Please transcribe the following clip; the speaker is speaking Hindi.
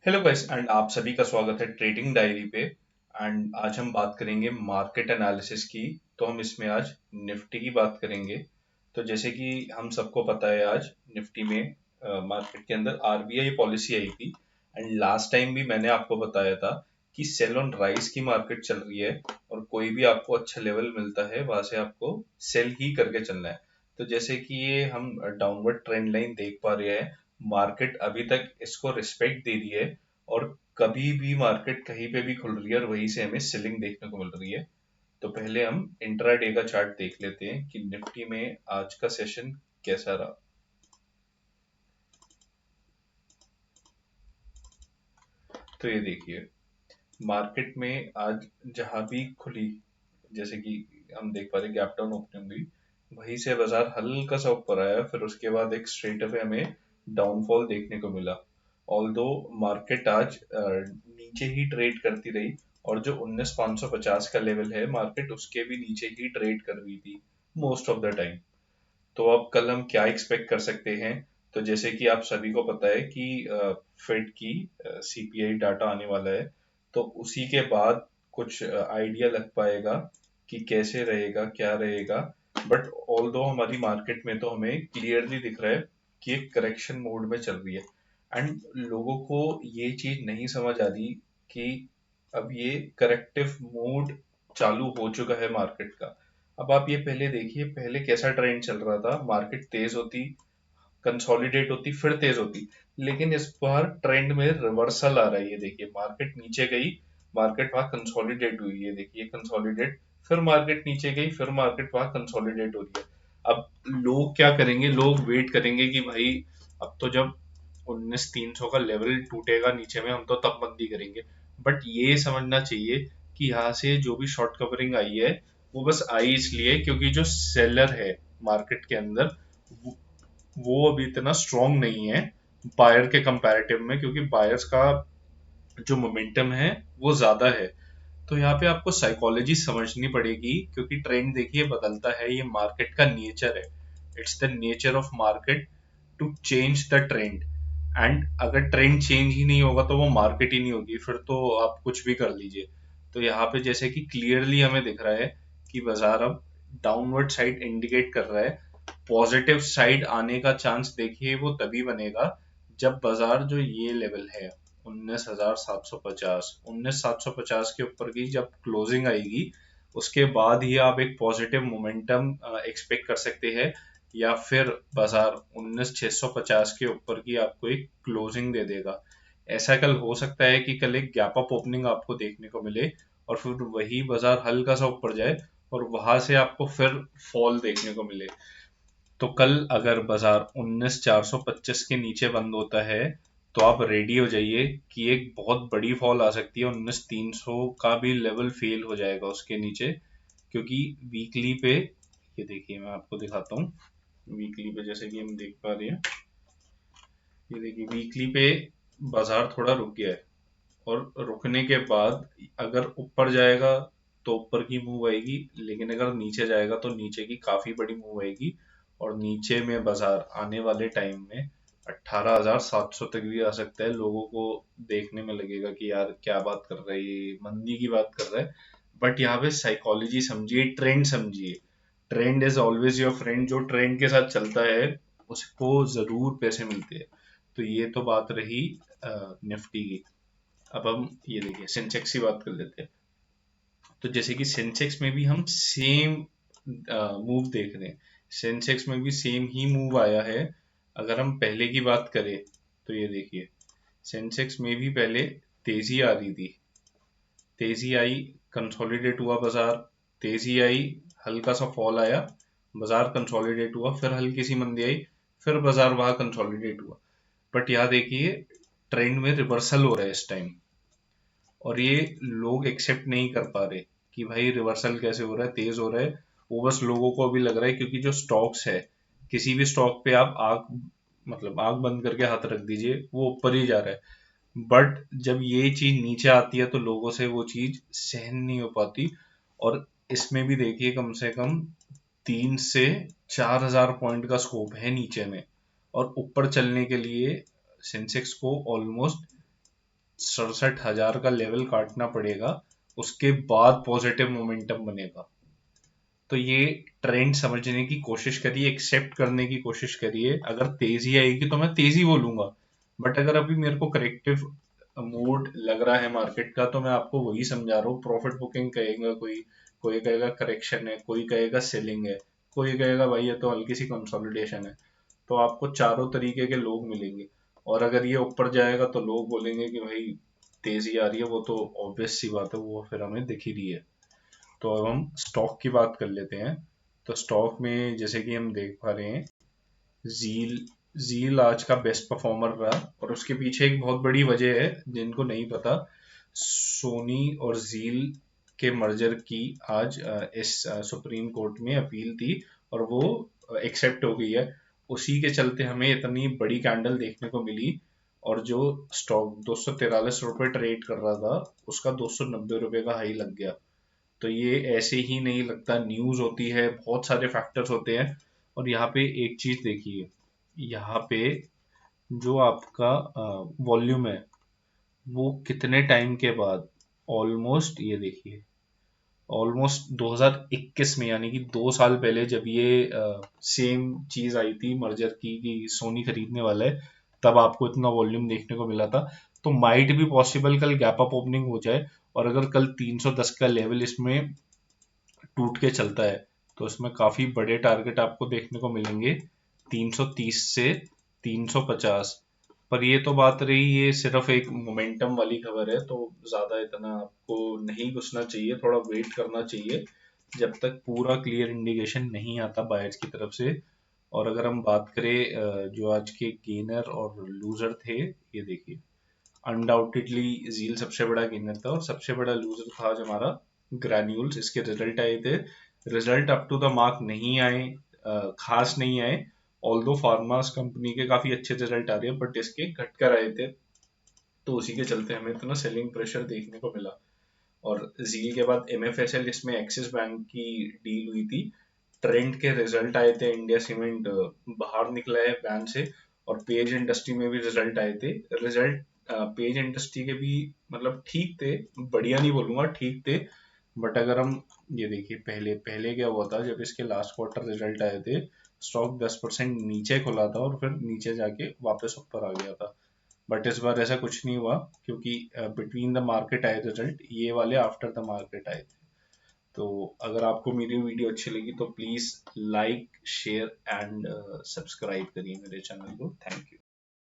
हेलो गाइस एंड आप सभी का स्वागत है ट्रेडिंग डायरी पे। एंड आज हम बात करेंगे मार्केट एनालिसिस की। तो हम इसमें आज निफ्टी की बात करेंगे। तो जैसे कि हम सबको पता है, आज निफ्टी में मार्केट के अंदर आरबीआई पॉलिसी आई थी। एंड लास्ट टाइम भी मैंने आपको बताया था कि सेल ऑन राइज की मार्केट चल रही है, और कोई भी आपको अच्छा लेवल मिलता है वहां से आपको सेल ही करके चलना है। तो जैसे कि ये हम डाउनवर्ड ट्रेंड लाइन देख पा रहे हैं, मार्केट अभी तक इसको रिस्पेक्ट दे रही है। और कभी भी मार्केट कहीं पे भी खुल रही है और वहीं से हमें सेलिंग देखने को मिल रही है। तो पहले हम इंट्राडे का चार्ट देख लेते हैं कि निफ्टी में आज का सेशन कैसा रहा। तो ये देखिए, मार्केट में आज जहां भी खुली, जैसे कि हम देख पा रहे गैप डाउन ओपनिंग हुई, वहीं से बाजार हल्का सा ऊपर आया, फिर उसके बाद एक स्ट्रेट अवे हमें डाउनफॉल देखने को मिला। ऑल्दो मार्केट आज नीचे ही ट्रेड करती रही, और जो 19,550 का लेवल है, मार्केट उसके भी नीचे ही ट्रेड कर रही थी मोस्ट ऑफ द टाइम। तो अब कल हम क्या एक्सपेक्ट कर सकते हैं? तो जैसे कि आप सभी को पता है कि फेड की सीपीआई डाटा आने वाला है। तो उसी के बाद कुछ आइडिया लग पाएगा कि कैसे रहेगा, क्या रहेगा। बट ऑल दो हमारी मार्केट में तो हमें क्लियरली दिख रहा है कि एक करेक्शन मोड में चल रही है। एंड लोगों को ये चीज नहीं समझ आ रही कि अब ये करेक्टिव मोड चालू हो चुका है मार्केट का। अब आप ये पहले देखिए, पहले कैसा ट्रेंड चल रहा था, मार्केट तेज होती, कंसोलिडेट होती, फिर तेज होती। लेकिन इस बार ट्रेंड में रिवर्सल आ रहा है। ये देखिए, मार्केट नीचे गई, मार्केट वहां कंसोलिडेट हुई, ये देखिए कंसोलिडेट, फिर मार्केट नीचे गई, फिर मार्केट वहां कंसोलिडेट हो रही है। अब लोग क्या करेंगे? लोग वेट करेंगे कि भाई अब तो जब 19,300 का लेवल टूटेगा नीचे में, हम तो तब मंदी करेंगे। बट ये समझना चाहिए कि यहाँ से जो भी शॉर्ट कवरिंग आई है, वो बस आई इसलिए क्योंकि जो सेलर है मार्केट के अंदर, वो वो अभी इतना स्ट्रांग नहीं है बायर के कंपैरेटिव में, क्योंकि बायर्स का जो मोमेंटम है वो ज्यादा है। तो यहाँ पे आपको साइकोलॉजी समझनी पड़ेगी, क्योंकि ट्रेंड देखिए बदलता है, ये मार्केट का नेचर है। It's the nature of market to change the trend. And अगर ट्रेंड चेंज ही नहीं होगा तो वो मार्केट ही नहीं होगी, फिर तो आप कुछ भी कर लीजिए। तो यहाँ पे जैसे कि क्लियरली हमें दिख रहा है कि बाजार अब डाउनवर्ड साइड इंडिकेट कर रहा है। पॉजिटिव साइड आने का चांस देखिए वो तभी बनेगा जब बाजार जो ये लेवल है 19,750, 19,750 के ऊपर की जब क्लोजिंग आएगी, उसके बाद ही आप एक पॉजिटिव मोमेंटम एक्सपेक्ट कर सकते हैं। या फिर बाजार 19,650 के ऊपर की आपको एक क्लोजिंग दे देगा। ऐसा कल हो सकता है कि कल एक गैप अप ओपनिंग आपको देखने को मिले, और फिर वही बाजार हल्का सा ऊपर जाए, और वहां से आपको फिर फॉल देखने को मिले। तो कल अगर बाजार 19,425 के नीचे बंद होता है, तो आप रेडी हो जाइए कि एक बहुत बड़ी फॉल आ सकती है। 19,300 का भी लेवल फेल हो जाएगा उसके नीचे, क्योंकि वीकली पे, ये देखिए मैं आपको दिखाता हूँ। वीकली पे जैसे कि हम देख पा रहे हैं, ये देखिए वीकली पे बाजार थोड़ा रुक गया है, और रुकने के बाद अगर ऊपर जाएगा तो ऊपर की मूव आएगी, लेकिन अगर नीचे जाएगा तो नीचे की काफी बड़ी मूव आएगी। और नीचे में बाजार आने वाले टाइम में 18,700 तक भी आ सकता है। लोगों को देखने में लगेगा कि यार क्या बात कर रहा है, ये मंदी की बात कर रहा है। बट यहाँ पे साइकोलॉजी समझिए, ट्रेंड समझिए। Trend is always your friend. जो ट्रेंड के साथ चलता है उसको जरूर पैसे मिलते हैं। तो ये तो बात रही निफ्टी की। अब हम ये देखिए सेंसेक्स की बात कर लेते हैं। तो जैसे कि सेंसेक्स में भी हम सेम मूव देख रहे हैं, सेंसेक्स में भी सेम ही मूव आया है। अगर हम पहले की बात करें, तो ये देखिए सेंसेक्स में भी पहले तेजी आ रही थी, तेजी आई, कंसोलिडेट हुआ बाजार, तेजी आई, हल्का सा फॉल आया, बाजार कंसोलिडेट हुआ, फिर हल्की सी मंदी आई, फिर बाजार वहां कंसोलिडेट हुआ। बट यहाँ देखिए ट्रेंड में रिवर्सल हो रहा है इस टाइम, और ये लोग एक्सेप्ट नहीं कर पा रहे कि भाई रिवर्सल कैसे हो रहा है, तेज हो रहा है। वो बस लोगों को अभी लग रहा है क्योंकि जो स्टॉक्स है, किसी भी स्टॉक पे आप आग, मतलब आग बंद करके हाथ रख दीजिए, वो ऊपर ही जा रहा है। बट जब ये चीज नीचे आती है तो लोगों से वो चीज सहन नहीं हो पाती। और इसमें भी देखिए कम से कम 3 से 4 हजार पॉइंट का स्कोप है नीचे में, और ऊपर चलने के लिए सेंसेक्स को ऑलमोस्ट 67,000 का लेवल काटना पड़ेगा, उसके बाद पॉजिटिव मोमेंटम बनेगा। तो ये ट्रेंड समझने की कोशिश करिए, एक्सेप्ट करने की कोशिश करिए। अगर तेजी आएगी तो मैं तेजी बोलूंगा, बट अगर अभी मेरे को करेक्टिव मूड लग रहा है मार्केट का, तो मैं आपको वही समझा रहा हूँ। प्रॉफिट बुकिंग कहेगा कोई, कोई कहेगा करेक्शन है, कोई कहेगा सेलिंग है, कोई कहेगा भाई ये तो हल्की सी कंसोलिडेशन है। तो आपको चारों तरीके के लोग मिलेंगे। और अगर ये ऊपर जाएगा तो लोग बोलेंगे कि भाई तेजी आ रही है, वो तो ऑब्वियस सी बात है, वो फिर हमें दिख ही रही है। तो अब हम स्टॉक की बात कर लेते हैं। तो स्टॉक में जैसे कि हम देख पा रहे हैं, जील जील आज का बेस्ट परफॉर्मर रहा, और उसके पीछे एक बहुत बड़ी वजह है जिनको नहीं पता। सोनी और जील के मर्जर की आज इस सुप्रीम कोर्ट में अपील थी, और वो एक्सेप्ट हो गई है। उसी के चलते हमें इतनी बड़ी कैंडल देखने को मिली। और जो स्टॉक 243 रुपये ट्रेड कर रहा था, उसका 290 रुपये का हाई लग गया। तो ये ऐसे ही नहीं लगता, न्यूज होती है, बहुत सारे फैक्टर्स होते हैं। और यहाँ पे एक चीज देखिए, यहाँ पे जो आपका वॉल्यूम है, वो कितने टाइम के बाद, ऑलमोस्ट ये देखिए, ऑलमोस्ट 2021 में, यानी कि 2 साल पहले जब ये सेम चीज आई थी मर्जर की कि सोनी खरीदने वाला है, तब आपको इतना वॉल्यूम देखने को मिला था। तो माइट भी पॉसिबल कल गैप अप ओपनिंग हो जाए, और अगर कल 310 का लेवल इसमें टूट के चलता है, तो इसमें काफी बड़े टारगेट आपको देखने को मिलेंगे, 330 से 350। पर ये तो बात रही, ये सिर्फ एक मोमेंटम वाली खबर है, तो ज्यादा इतना आपको नहीं घुसना चाहिए, थोड़ा वेट करना चाहिए जब तक पूरा क्लियर इंडिकेशन नहीं आता बायर्स की तरफ से। और अगर हम बात करें जो आज के गेनर और लूजर थे, ये देखिए, अनडाउटेडली जील सबसे बड़ा गेनर था, और सबसे बड़ा लूजर था आज हमारा ग्रैन्यूल्स। इसके रिजल्ट आए थे, result up to the mark नहीं आए, खास नहीं आए। ऑल्दो फार्मास कंपनी के काफी अच्छे रिजल्ट आ रहे हैं, बट इसके घट कर आए थे। तो उसी के चलते हमें इतना सेलिंग प्रेशर देखने को मिला। और जील के बाद एमएफएसएल, इसमें एक्सिस बैंक की डील हुई थी। ट्रेंड के रिजल्ट आए थे, इंडिया सीमेंट बाहर निकला है बैन से। और पेज इंडस्ट्री में भी रिजल्ट आए थे। रिजल्ट पेज इंडस्ट्री के भी मतलब ठीक थे, बढ़िया नहीं बोलूंगा, ठीक थे। बट अगर हम ये देखिए, पहले पहले क्या हुआ था, जब इसके लास्ट क्वार्टर रिजल्ट आए थे, स्टॉक 10% नीचे खुला था, और फिर नीचे जाके वापस ऊपर आ गया था। बट इस बार ऐसा कुछ नहीं हुआ, क्योंकि बिटवीन द मार्केट आए रिजल्ट, ये वाले आफ्टर द मार्केट आए थे। तो अगर आपको मेरी वीडियो अच्छी लगी तो please like, share and subscribe करिए मेरे चैनल को। Thank you.